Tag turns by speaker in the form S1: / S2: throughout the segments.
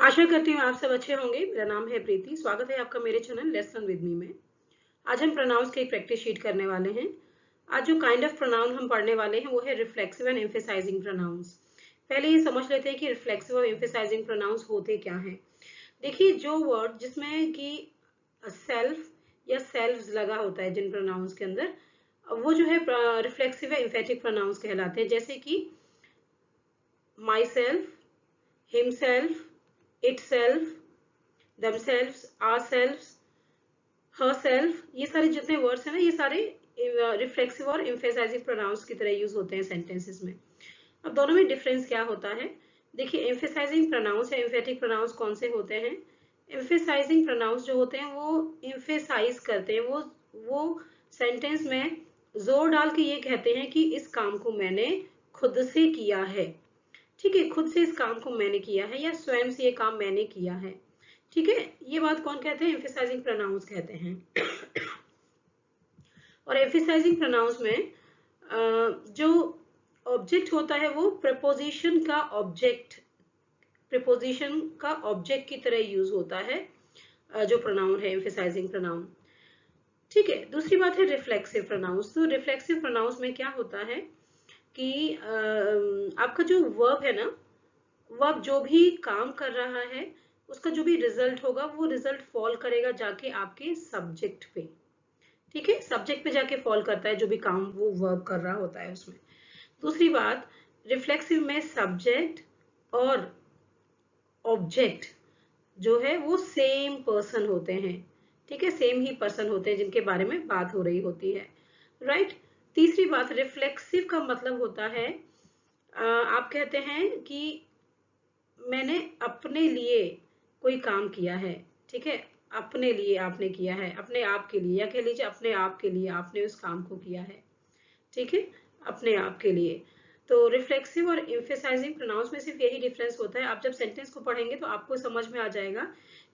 S1: आशा करती हूँ आप सब अच्छे होंगे। मेरा नाम है प्रीति। स्वागत है आपका मेरे चैनल लेसन विद मी में। आज हम प्रोनाउंस की एक प्रैक्टिस शीट करने वाले हैं। आज जो काइंड ऑफ प्रोनाउन हम पढ़ने वाले हैं वो है रिफ्लेक्सिव एंड एम्फेसाइजिंग प्रोनाउंस। पहले ये समझ लेते हैं कि रिफ्लेक्सिव और एम्फेसाइजिंग प्रोनाउंस होते क्या हैं। देखिए, जो वर्ड जिसमें कि सेल्फ या सेल्व्स लगा होता है जिन प्रोनाउंस के अंदर, वो जो है रिफ्लेक्सिव या एम्फेटिक प्रोनाउंस कहलाते हैं। जैसे कि my self, himself, itself, themselves, ourselves, herself, ये सारे जितने वर्ड्स हैं ना, ये सारे रिफ्लेक्सिव और एम्फेसाइजिंग प्रोनाउंस की तरह यूज होते हैं सेंटेंसेस में। अब दोनों में डिफरेंस क्या होता है? देखिए, एम्फेसाइजिंग प्रोनाउंस या एम्फेटिक प्रोनाउंस कौन से होते हैं? एम्फेसाइजिंग प्रोनाउंस जो होते हैं वो एम्फेसाइज करते हैं, वो सेंटेंस में जोर डाल के ये कहते हैं कि इस काम को मैंने खुद से किया है। ठीक है, खुद से इस काम को मैंने किया है या स्वयं से ये काम मैंने किया है। ठीक है, ये बात कौन कहते हैं? एम्फेसाइजिंग प्रोनाउंस कहते हैं। और एम्फेसाइजिंग प्रोनाउंस में जो ऑब्जेक्ट होता है वो प्रीपोजिशन का ऑब्जेक्ट की तरह यूज होता है, जो प्रोनाउन है एम्फेसाइजिंग प्रोनाउन। ठीक है, दूसरी बात है रिफ्लेक्सिव प्रोनाउंस। तो रिफ्लेक्सिव प्रोनाउंस में क्या होता है कि आपका जो वर्ब है ना, वर्ब जो भी काम कर रहा है उसका जो भी रिजल्ट होगा वो रिजल्ट फॉल करेगा जाके आपके सब्जेक्ट पे। ठीक है, सब्जेक्ट पे जाके फॉल करता है जो भी काम वो वर्ब कर रहा होता है उसमें। दूसरी बात, रिफ्लेक्सिव में सब्जेक्ट और ऑब्जेक्ट जो है वो सेम पर्सन होते हैं। ठीक है, सेम ही पर्सन होते हैं जिनके बारे में बात हो रही होती है। राइट। तीसरी बात, रिफ्लेक्सिव का मतलब होता है आप कहते हैं कि मैंने अपने लिए कोई काम किया है। ठीक है, अपने लिए आपने किया है, अपने आप के लिए, या कह लीजिए अपने आप के लिए आपने उस काम को किया है। ठीक है, अपने आप के लिए। तो रिफ्लेक्सिव और एम्फेसाइजिंग प्रोनाउंस में सिर्फ यही डिफरेंस होता है। आप जब सेंटेंस को पढ़ेंगे तो आपको समझ में आ जाएगा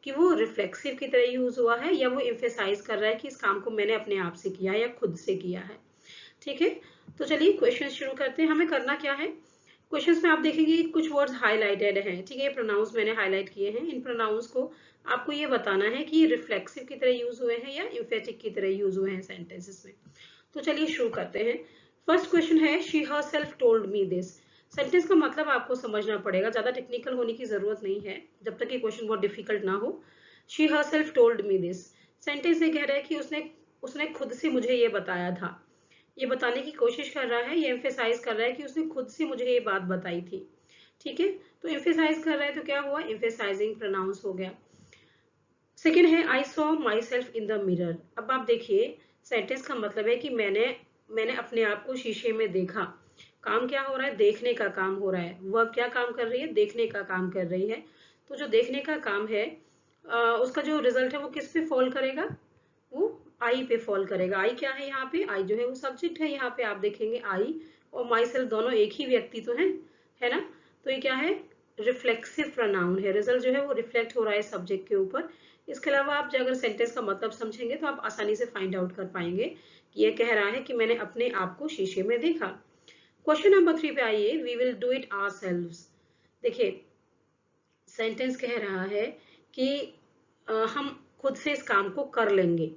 S1: कि वो रिफ्लेक्सिव की तरह यूज हुआ है या वो एम्फेसाइज कर रहा है कि इस काम को मैंने अपने आप से किया है या खुद से किया है। ठीक है, तो चलिए क्वेश्चन शुरू करते हैं। हमें करना क्या है? क्वेश्चंस में आप देखेंगे कुछ वर्ड्स हाईलाइटेड हैं। ठीक है, ये प्रोनाउंस मैंने हाईलाइट किए हैं। इन प्रोनाउंस को आपको ये बताना है कि ये रिफ्लेक्सिव की तरह यूज हुए हैं या एम्फेटिक की तरह यूज हुए हैं सेंटेंसेस में। तो चलिए शुरू करते हैं। फर्स्ट क्वेश्चन है, she herself told me this. Sentence का मतलब आपको समझना पड़ेगा, ज्यादा टेक्निकल होने की जरूरत नहीं है जब तक ये क्वेश्चन बहुत डिफिकल्ट ना हो। She herself told me this, sentence ये कह रहा है कि उसने उसने खुद से मुझे ये बताया था। ये बताने की कोशिश कर रहा है, ये एम्फेसाइज कर रहा है कि उसने खुद से मुझे ये बात बताई थी। ठीक है, तो एम्फेसाइज कर रहा है तो क्या हुआ? एम्फेसाइजिंग प्रोनाउंस हो गया। सेकेंड है, I saw my self in the mirror. अब आप देखिए, सेंटेंस का मतलब है कि मैंने अपने आप को शीशे में देखा। काम क्या हो रहा है? देखने का काम हो रहा है। वह क्या काम कर रही है? देखने का काम कर रही है। तो जो देखने का काम है उसका जो रिजल्ट है वो किस पे फॉल करेगा? वो आई पे फॉल करेगा। आई क्या है यहाँ पे? आई जो है वो सब्जेक्ट है। यहाँ पे आप देखेंगे आई और माई सेल्फ दोनों एक ही व्यक्ति तो है ना? तो ये क्या है? रिफ्लेक्सिव प्रोनाउन है। रिजल्ट जो है वो रिफ्लेक्ट हो रहा है सब्जेक्ट के ऊपर। इसके अलावा आप अगर सेंटेंस का मतलब समझेंगे तो आप आसानी से फाइंड आउट कर पाएंगे कि ये कह रहा है कि मैंने अपने आप को शीशे में देखा। क्वेश्चन नंबर 3 पे आइए, we will do it ourselves. देखिए, सेंटेंस कह रहा है कि हम खुद से इस काम को कर लेंगे।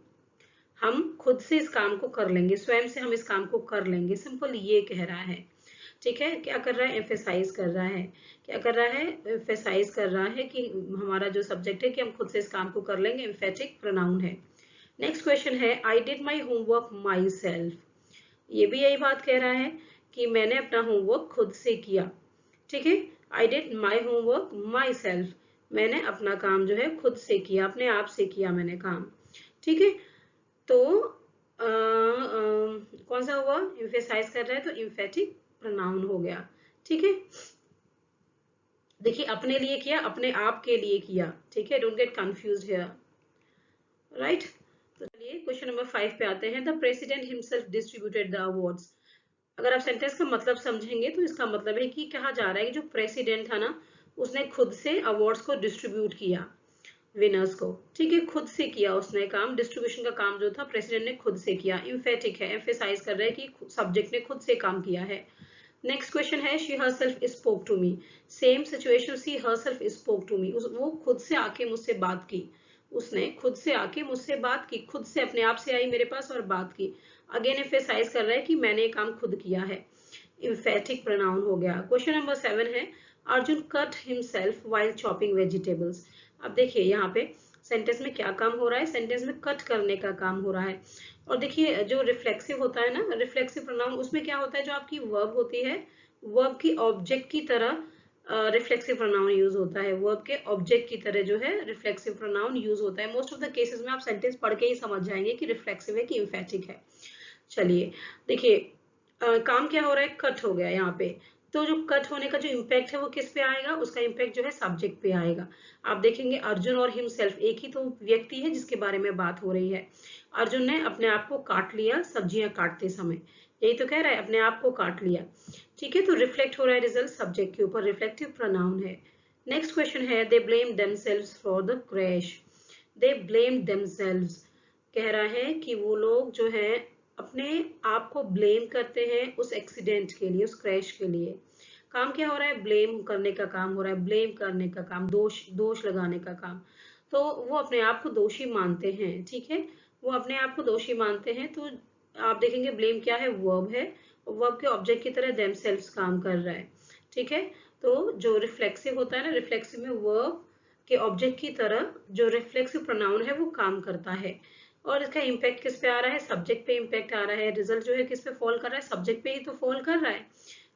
S1: हम खुद से इस काम को कर लेंगे, स्वयं से हम इस काम को कर लेंगे। सिंपल ये कह रहा है। ठीक है, क्या कर रहा है? एम्फेसाइज कर रहा है। क्या कर रहा है? एम्फेसाइज कर रहा है कि हमारा जो सब्जेक्ट है कि हम खुद से इस काम को कर लेंगे। एम्फेटिक प्रोनाउन है। नेक्स्ट क्वेश्चन है, I did my homework my self. ये भी यही बात कह रहा है कि मैंने अपना होमवर्क खुद से किया। ठीक है, I did my homework my self, मैंने अपना काम जो है खुद से किया, अपने आप से किया मैंने काम। ठीक है, तो कौन सा हुआ? एम्फेसाइज कर रहा है तो एम्फेटिक प्रोनाउन हो गया। ठीक है, देखिए, अपने लिए किया, अपने आप के लिए किया। ठीक है, don't get confused here. Right. तो चलिए क्वेश्चन नंबर 5 पे आते हैं। The president himself distributed the awards. अगर आप सेंटेंस का मतलब समझेंगे तो इसका मतलब है कि कहा जा रहा है कि जो प्रेसिडेंट था ना, उसने खुद से अवार्ड्स को डिस्ट्रीब्यूट किया विनर्स को। ठीक है, खुद से किया उसने काम। डिस्ट्रीब्यूशन का काम जो था प्रेसिडेंट ने खुद से किया। इम्फेटिक है, एम्फेसाइज कर रहा है कि सब्जेक्ट ने खुद से काम किया है। नेक्स्ट क्वेश्चन है she herself spoke to me. Same situation, she herself spoke to me, वो खुद से आके मुझसे बात की, उसने खुद से आके मुझसे बात की, खुद से अपने आप से आई मेरे पास और बात की। अगेन एम्फेसाइज कर रहा है कि मैंने काम खुद किया है, इम्फेटिक प्रोनाउन हो गया। क्वेश्चन नंबर 7 है Arjun cut himself while chopping vegetables. अब देखिए यहाँ पे सेंटेंस में क्या काम हो रहा है, सेंटेंस में कट करने का काम हो रहा है। और देखिए जो रिफ्लेक्सिव होता है ना, रिफ्लेक्सिव प्रोनाउन, उसमें क्या होता है, जो आपकी वर्ब होती है, वर्ब की ऑब्जेक्ट की तरह रिफ्लेक्सिव प्रोनाउन यूज होता है, वर्ब के ऑब्जेक्ट की तरह जो है रिफ्लेक्सिव प्रोनाउन यूज होता है। मोस्ट ऑफ द केसेस में आप सेंटेंस पढ़ के ही समझ जाएंगे कि रिफ्लेक्सिव है कि इम्फेटिक है। चलिए देखिए काम क्या हो रहा है, कट हो गया यहाँ पे। तो जो कट होने का जो इम्पैक्ट है वो किस पे आएगा, उसका इम्पैक्ट जो है सब्जेक्ट पे आएगा। आप देखेंगे अर्जुन और हिमसेल्फ एक ही तो व्यक्ति है जिसके बारे में बात हो रही है। अर्जुन ने अपने आप को काट लिया सब्जियां काटते समय, यही तो कह रहा है, अपने आप को काट लिया। ठीक है, तो रिफ्लेक्ट हो रहा है रिजल्ट सब्जेक्ट के ऊपर, रिफ्लेक्टिव प्रोनाउन है। नेक्स्ट क्वेश्चन है they blame themselves for the crash. They blame themselves, कह रहा है कि वो लोग जो है अपने आप को ब्लेम करते हैं उस एक्सीडेंट के लिए, उस क्रैश के लिए। काम क्या हो रहा है, ब्लेम करने का काम हो रहा है, ब्लेम करने का काम, दोष दोष लगाने का काम। तो वो अपने आप को दोषी मानते हैं, ठीक है, वो अपने आप को दोषी मानते हैं। तो आप देखेंगे ब्लेम क्या है, वर्ब है, वर्ब के ऑब्जेक्ट की तरह देमसेल्व्स काम कर रहा है। ठीक है, तो जो रिफ्लेक्सिव होता है ना, रिफ्लेक्सिव में वर्ब के ऑब्जेक्ट की तरह जो रिफ्लेक्सिव प्रोनाउन है वो काम करता है। और इसका इम्पैक्ट किस पे आ रहा है, सब्जेक्ट पे इम्पैक्ट आ रहा है। रिजल्ट जो है किस पे फॉल कर रहा है, सब्जेक्ट पे ही तो फॉल कर रहा है।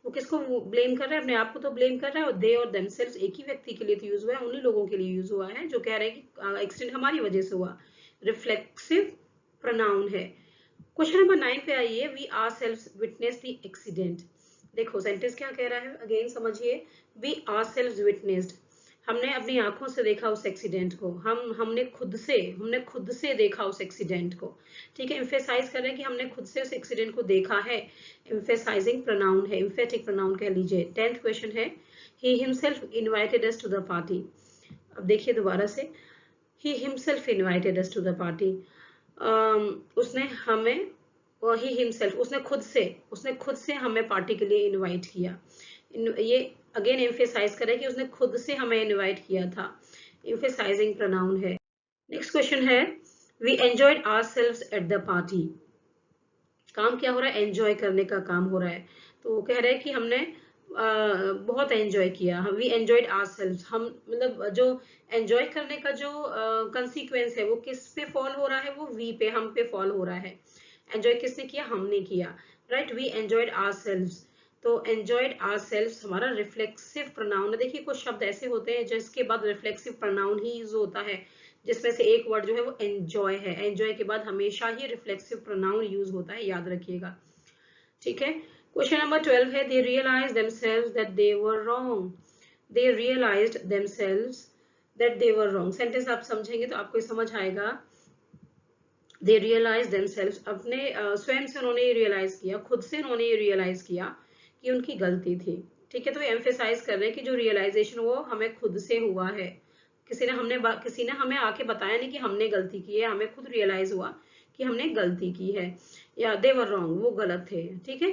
S1: वो किसको ब्लेम कर रहा है, अपने आप को तो ब्लेम कर रहा है। और दे और देमसेल्व्स एक ही व्यक्ति के लिए तो यूज हुआ है, उन्हीं लोगों के लिए यूज हुआ है जो कह रहे हैं कि एक्सीडेंट हमारी वजह से हुआ, रिफ्लेक्सिव प्रोनाउन है। क्वेश्चन नंबर 9 पे आइए, we ourselves witness the accident. देखो सेंटेंस क्या कह रहा है, अगेन समझिए, वी आर सेल्व्स विटनेस्ड, हमने अपनी आंखों से देखा उस एक्सीडेंट को, हमने खुद से देखा उस एक्सीडेंट को। ठीक है, एम्फेसाइज कर रहे हैं कि हमने खुद से उस एक्सीडेंट को देखा है, एम्फेसाइजिंग प्रोनाउन है, एम्फेटिक प्रोनाउन कह लीजिए। 10th क्वेश्चन है he himself invited us to the party. अब देखिए दोबारा से, he himself invited us to the party, उसने हमें, ही हिमसेल्फ, उसने खुद से हमें पार्टी के लिए इनवाइट किया। ये अगेन एम्फेसाइज करें कि उसने खुद से हमें इनवाइट किया था, एम्फेसाइजिंग प्रोनाउन है। नेक्स्ट क्वेश्चन है we enjoyed ourselves at the party. काम क्या हो रहा है, एंजॉय करने का काम हो रहा है। तो वो कह रहे हैं कि हमने बहुत एंजॉय किया, वी एंजॉयड आवरसेल्व्स, हम मतलब जो एंजॉय करने का जो कंसीक्वेंस है वो किस पे फॉल हो रहा है, वो वी पे, हम पे फॉल हो रहा है। एंजॉय किसने किया, हमने किया, राइट, वी एंजॉयड आवरसेल्व्स। तो एंजॉयड आवरसेल्व्स हमारा रिफ्लेक्सिव प्रोनाउन है। देखिए कुछ शब्द ऐसे होते हैं जिसके बाद रिफ्लेक्सिव प्रोनाउन ही यूज होता है, जिसमें से एक वर्ड जो है वो एंजॉय है। एंजॉय के बाद हमेशा ही रिफ्लेक्सिव प्रोनाउन यूज होता है, याद रखिएगा। ठीक है, क्वेश्चन नंबर 12 है they realise themselves that they were wrong. They realised themselves that they were wrong. Sentence आप समझेंगे तो आपको समझ आएगा। दे रियलाइज देमसेल्व्स, अपने स्वयं से उन्होंने रियलाइज किया, खुद से उन्होंने रियलाइज किया कि उनकी गलती थी। ठीक है, तो एम्फेसाइज कर रहे हैं कि जो रियलाइजेशन वो हमें खुद से हुआ है, किसी ने हमें आके बताया नहीं कि हमने गलती की है, हमें खुद रियलाइज हुआ कि हमने गलती की है, या दे वर रॉन्ग, वो गलत थे। ठीक है,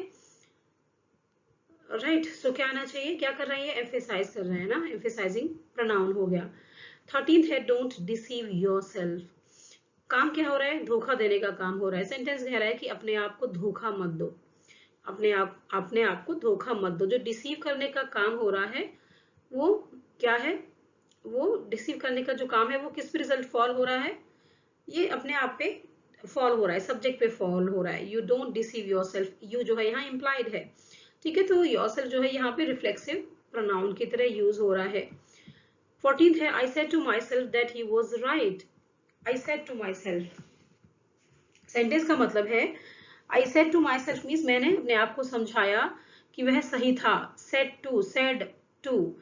S1: राइट, सो क्या आना चाहिए, क्या कर रहे हैं, एम्फेसाइज कर रहे हैं ना, एम्फेसाइजिंग प्रोनाउन हो गया। 13th है डोंट डिसीव योरसेल्फ। काम क्या हो रहा है, धोखा देने का काम हो रहा है। सेंटेंस कह रहा है कि अपने आप को धोखा मत दो, अपने आप को धोखा मत दो। जो डिसीव करने का काम हो रहा है वो क्या है, वो डिसीव करने का जो काम है वो किस पे रिजल्ट फॉल हो रहा है, ये अपने आप पे फॉल हो रहा है, सब्जेक्ट पे फॉल हो रहा है। You don't deceive yourself, you जो है यहाँ इम्प्लाइड है। ठीक है, तो योरसेल्फ जो है यहाँ पे रिफ्लेक्सिव प्रोनाउन की तरह यूज हो रहा है। 14th है I said to myself that he was right. I said to myself, sentence का मतलब है I said to myself means मैंने अपने आप को समझाया कि वह सही था। सेड टू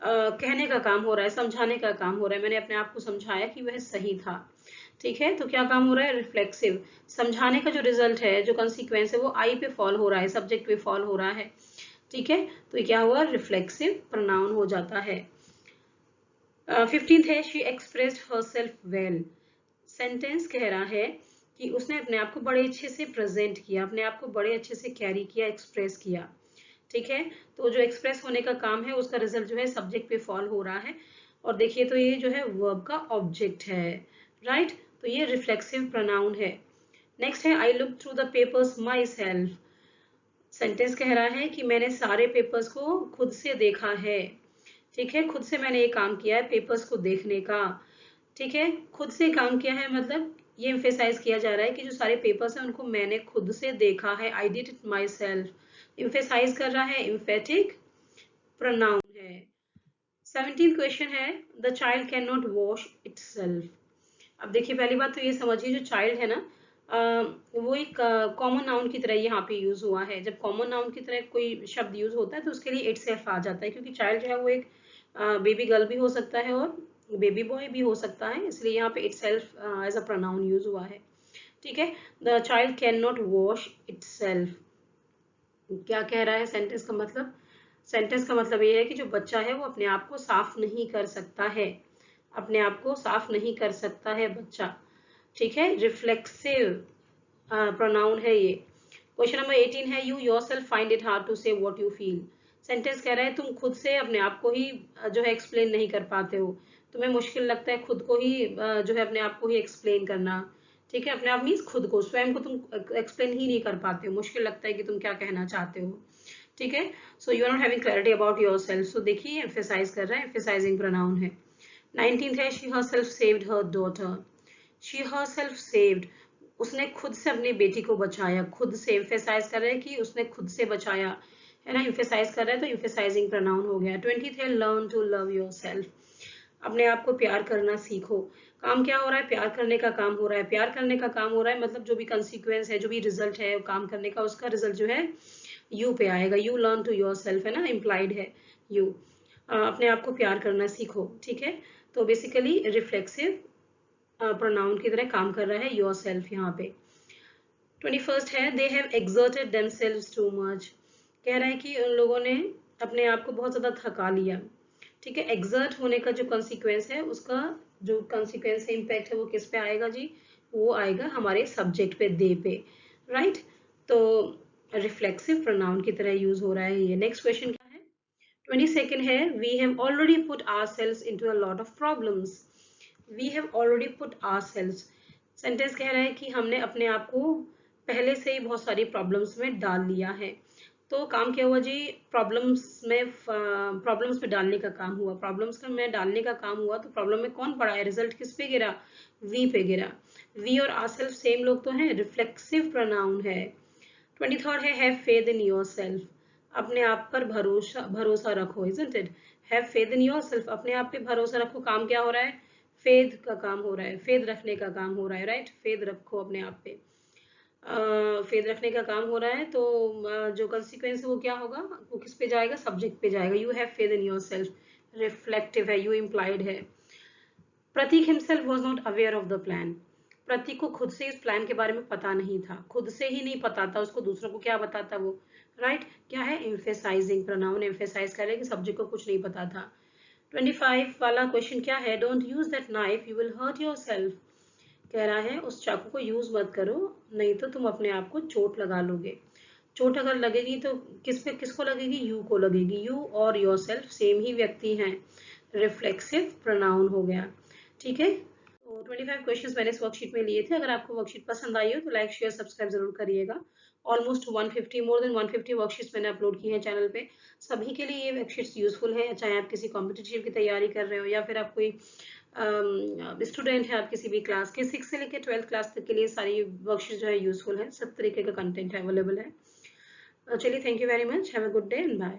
S1: कहने का काम हो रहा है, समझाने का काम हो रहा है। मैंने अपने आप को समझाया कि वह सही था। ठीक है, तो क्या काम हो रहा है, रिफ्लेक्सिव। समझाने का जो रिजल्ट है, जो कंसीक्वेंस है वो आई पे फॉल हो रहा है, सब्जेक्ट पे फॉल हो रहा है। ठीक है, तो क्या हुआ, रिफ्लेक्सिव प्रोनाउन हो जाता है। 15th है she expressed herself well. Sentence कह रहा है कि उसने अपने आप को बड़े अच्छे से प्रेजेंट किया, अपने आप को बड़े अच्छे से कैरी किया, एक्सप्रेस किया। ठीक है, तो जो एक्सप्रेस होने का काम है उसका रिजल्ट जो है सब्जेक्ट पे फॉल हो रहा है। और देखिए तो ये जो है वर्ब का ऑब्जेक्ट है, राइट। तो ये रिफ्लेक्सिव प्रोनाउन है। नेक्स्ट है I look through the papers my self. Sentence कह रहा है कि मैंने सारे पेपर्स को खुद से देखा है। ठीक है, खुद से मैंने ये काम किया है पेपर्स को देखने का। ठीक है, खुद से काम किया है मतलब ये एम्फेसाइज किया जा रहा है कि जो सारे पेपर्स हैं उनको मैंने खुद से देखा है। I did it myself emphasize कर रहा है, एम्फेटिक प्रोनाउन है। 17th क्वेश्चन है the child can not wash itself. अब देखिए पहली बात तो ये समझिए जो चाइल्ड है ना वो एक कॉमन नाउन की तरह यहाँ पे यूज हुआ है। जब कॉमन नाउन की तरह कोई शब्द यूज होता है तो उसके लिए इटसेल्फ आ जाता है, क्योंकि चाइल्ड जो है वो एक बेबी गर्ल भी हो सकता है और बेबी बॉय भी हो सकता है, इसलिए यहाँ पे itself as a pronoun use हुआ है। ठीक है, the child can not wash itself. क्या कह रहा है सेंटेंस का मतलब? सेंटेंस का मतलब ये है कि जो बच्चा है वो अपने आप को साफ नहीं कर सकता है, अपने आप को साफ नहीं कर सकता है बच्चा। ठीक है, रिफ्लेक्सिव प्रोनाउन है ये। क्वेश्चन नंबर 18 है you yourself find it hard to say what you feel. Sentence कह रहा है तुम खुद से अपने आप को ही जो है एक्सप्लेन नहीं कर पाते हो, तुम्हें मुश्किल लगता है खुद को ही जो है अपने आप को ही एक्सप्लेन करना। ठीक है, अपने आप मीन्स खुद को, स्वयं को तुम एक्सप्लेन ही नहीं कर पाते हो, मुश्किल लगता है कि तुम क्या कहना चाहते हो। ठीक है, so you are not having clarity about yourself. So देखिए एम्फेसाइज कर रहा है, एम्फेसाइजिंग प्रोनाउन है। 19th है she herself saved her daughter. She herself saved, उसने खुद से अपनी बेटी को बचाया। खुद से एम्फेसाइज कर रहा है कि उसने खुद से बचाया, है ना, एम्फेसाइज कर रहा है तो एम्फेसाइजिंग प्रोनाउन हो गया। 20th है लर्न टू लव योरसेल्फ, अपने आप को प्यार करना सीखो। काम क्या हो रहा है? प्यार करने का काम हो रहा है। प्यार करने का काम हो रहा है मतलब जो भी कंसिक्वेंस है, जो भी रिजल्ट है काम करने का, उसका रिजल्ट जो है यू पे आएगा। यू लर्न टू योरसेल्फ है ना, इम्प्लाइड है यू। अपने आप को प्यार करना सीखो। ठीक है, तो बेसिकली रिफ्लेक्सिव प्रोनाउन की तरह काम कर रहा है योरसेल्फ यहाँ पे। 21st है they have exerted themselves too much. कह रहा है कि उन लोगों ने अपने आप को बहुत ज्यादा थका लिया। ठीक है, एक्सर्ट होने का जो कॉन्सिक्वेंस है, उसका जो कॉन्सिक्वेंस है, इम्पैक्ट है, वो किस पे आएगा जी? वो आएगा हमारे सब्जेक्ट पे, दे पे, राइट। तो रिफ्लेक्सिव प्रोनाउन की तरह यूज हो रहा है ये। नेक्स्ट क्वेश्चन क्या है? 22nd है we have already put ourselves into a lot of problems. We have already put ourselves, sentence कह रहा है कि हमने अपने आप को पहले से ही बहुत सारी प्रॉब्लम्स में डाल लिया है। तो काम क्या हुआ जी? प्रॉब्लम्स में डालने का काम हुआ। प्रॉब्लम्स में डालने का काम हुआ तो प्रॉब्लम में कौन पड़ा है? रिजल्ट किस पे गिरा? वी पे गिरा। वी और आवरसेल्फ सेम लोग तो हैं, रिफ्लेक्सिव प्रोनाउन है। 23rd है हैव फेथ इन योरसेल्फ, अपने आप पर भरोसा भरोसा रखो। Isn't it? Have faith in yourself, अपने आप पे भरोसा रखो। काम क्या हो रहा है? फेथ का काम हो रहा है, फेथ रखने का काम हो रहा है, राइट। फेथ रखो अपने आप पे, फेथ रखने का काम हो रहा है। तो जो कंसिक्वेंस है वो क्या होगा? वो किस पे जाएगा? सब्जेक्ट पे जाएगा। You have faith in yourself, reflective है, यू इम्प्लाइड है। Prateek himself was not aware of the plan, Prateek को खुद से इस प्लान के बारे में पता नहीं था, खुद से ही नहीं पता था, उसको दूसरों को क्या बताता वो, राइट। क्या है? एम्फेसाइजिंग प्रोनाउन, एम्फेसाइज कर रहे कि सब्जेक्ट को कुछ नहीं पता था। 25 वाला क्वेश्चन क्या है? Don't use that knife you will hurt yourself. कह रहा है उस चाकू को यूज मत करो, नहीं तो तुम अपने आप को चोट लगा लोगे। चोट अगर लगेगी तो किस पे, किसको लगेगी? यू को लगेगी। यू और योरसेल्फ सेम ही व्यक्ति हैं, रिफ्लेक्सिव प्रोनाउन हो गया। ठीक है, तो 25 क्वेश्चंस मैंने इस वर्कशीट में लिए थे। अगर आपको वर्कशीट पसंद आई हो तो लाइक शेयर सब्सक्राइब जरूर करिएगा। ऑलमोस्ट 150 मोर देन 150 वर्कशीट्स मैंने अपलोड की हैं चैनल पे। सभी के लिए ये वर्कशीट्स यूजफुल है, चाहे आप किसी कॉम्पिटिटिव की तैयारी कर रहे हो या फिर आप कोई स्टूडेंट है, आप किसी भी क्लास के 6 से लेकर 12th क्लास तक के लिए सारी वर्कशीट जो है यूजफुल है। सब तरीके का कंटेंट अवेलेबल है। चलिए, thank you very much, have a good day and bye.